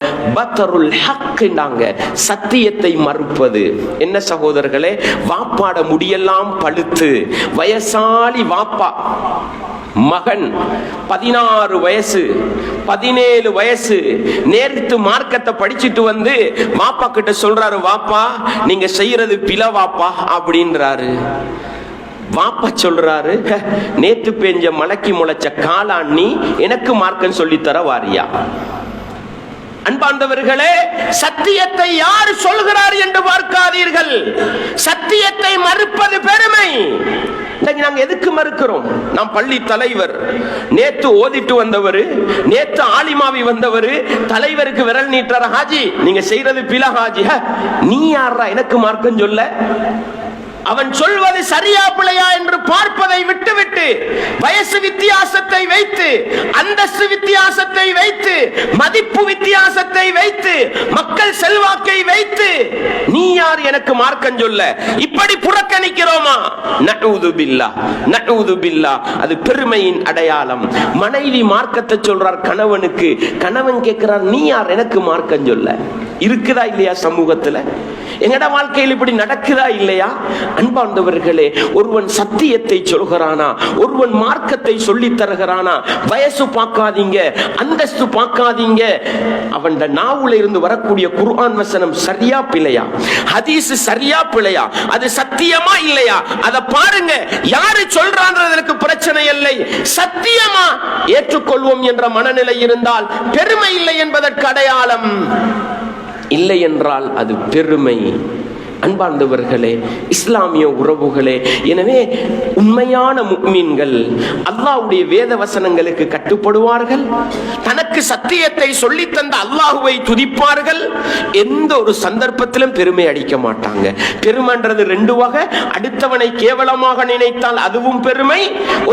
பத்தருல் ஹக்னாங்க, சத்தியத்தை மறுப்பது. என்ன சகோதரர்களே, வாப்பாட முடியெல்லாம் பழுத்து வயசாலி வாப்பா மகன் 16 வயசு 17 வயசு நேர்த்து மார்க்கத்தை படிச்சுட்டு வந்து வாப்பா கிட்ட சொல்றாரு, வாப்பா நீங்க செய்யறது பிழை வாப்பா அப்படின்றாரு. வாப்பா சொல்றாரு, நேத்து பெஞ்ச மலைக்கு முளைச்ச காளாண்ணி எனக்கு மார்க்கம் சொல்லித்தர வாரியா? அன்பார்ந்தவர்களே, சத்தியத்தை யார் சொல்கிறார் என்று பார்க்காதீர்கள். சத்தியத்தை மறுப்பது பெருமை. நாங்க எதுக்கு மறுக்கிறோம்? நாம் பள்ளி தலைவர், நேத்து ஓதிட்டு வந்தவர், நேத்து ஆலிமாவி வந்தவர், தலைவருக்கு விரல் நீட்டுற, ஹாஜி நீங்க செய்யறது பிழை ஹாஜி. நீ யாரா எனக்கு மார்க்கம் சொல்ல? அவன் சொல்வது சரியா பிழையா என்று பார்ப்பதை விட்டுவிட்டு வயசு வித்தியாசத்தை வைத்து, அந்தஸ்து வித்தியாசத்தை வைத்து, மதிப்பு வித்தியாசத்தை வைத்து, மக்கள் செல்வாக்கை வைத்து நீ யார் எனக்கு மார்க்கம் சொல்ல? இப்படி புறக்கணிக்கிறோமா? நஊது பில்லாஹ், நஊது பில்லாஹ். அது பெருமையின் அடையாளம். மனைவி மார்க்கத்தை சொல்றார் கணவனுக்கு, கணவன் கேட்கிறார், நீ யார் எனக்கு மார்க்கம் சொல்ல? இருக்குதா இல்லையா சமூகத்துல? எங்கட வாழ்க்கையில் இப்படி நடக்குதா இல்லையா? அன்பார்ந்தவர்களே, ஒருவன் சத்தியத்தை சொல்கிறானா, ஒருவன் மார்க்கத்தை சொல்லி தருகிறானா, வயசு பார்க்காதீங்க, அந்தஸ்து பார்க்காதீங்க. அவன் நாவுல இருந்து வரக்கூடிய குர்ஆன் வசனம் சரியா பிழையா, ஹதீஸ் சரியா பிழையா, அது சத்தியமா இல்லையா, அதை பாருங்க. யாரு சொல்றான்றதற்கு பிரச்சனை இல்லை, சத்தியமா ஏற்றுக்கொள்வோம் என்ற மனநிலை இருந்தால் பெருமை இல்லை என்பதற்கு அடையாளம். இல்லை என்றால் அது பெருமை. அன்பார்ந்தவர்களே, இஸ்லாமிய உறவுகளே, எனவே உண்மையான முஃமின்கள் அல்லாஹ்வுடைய வேத வசனங்களுக்கு கட்டுப்படுவார்கள், தனக்கு சத்தியத்தை சொல்லி தந்த அல்லாஹ்வை துதிப்பார்கள், எந்த ஒரு சந்தர்ப்பத்திலும் பெருமை அடிக்க மாட்டாங்க. பெருமைன்றது ரெண்டு வகை. அடுத்தவனை கேவலமாக நினைத்தால் அதுவும் பெருமை.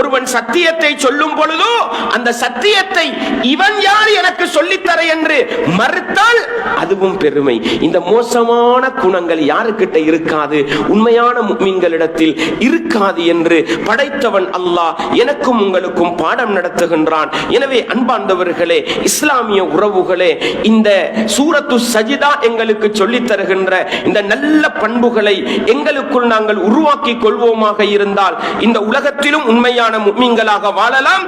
ஒருவன் சத்தியத்தை சொல்லும் பொழுதோ அந்த சத்தியத்தை இவன் யார் எனக்கு சொல்லித்தர என்று மறுத்தால் அதுவும் பெருமை. இந்த மோசமான குணங்கள் யாருக்கு கிட்ட இருக்காது, உண்மையான முஃமின்களிடத்தில் இருக்காது என்று படைத்தவன் அல்லாஹ் எனக்கும் உங்களுக்கும் பாடம் நடத்துகின்றான். எனவே அன்பார்ந்தவர்களே, இஸ்லாமிய உறவுகளே, இந்த சூரத்து சஜிதா எங்களுக்கு சொல்லித் தருகின்ற இந்த நல்ல பண்புகளை எங்களுக்குள் நாங்கள் உருவாக்கி கொள்வோமாக இருந்தால் இந்த உலகத்திலும் உண்மையான முஃமின்களாக வாழலாம்,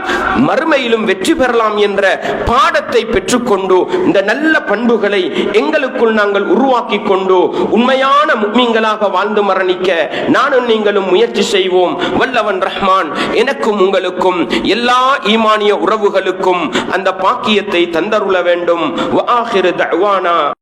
மறுமையிலும் வெற்றி பெறலாம் என்ற பாடத்தை பெற்றுக்கொண்டு இந்த நல்ல பண்புகளை எங்களுக்குள் நாங்கள் உருவாக்கி கொண்டு உண்மையான முஃமின்களாக வாழ்ந்து மரணிக்க நானும் நீங்களும் முயற்சி செய்வோம். வல்லவன் ரஹ்மான் எனக்கும் உங்களுக்கும் எல்லா ஈமானிய உறவுகளுக்கும் அந்த பாக்கியத்தை தந்தருள வேண்டும். வஆகிரு தஅவானா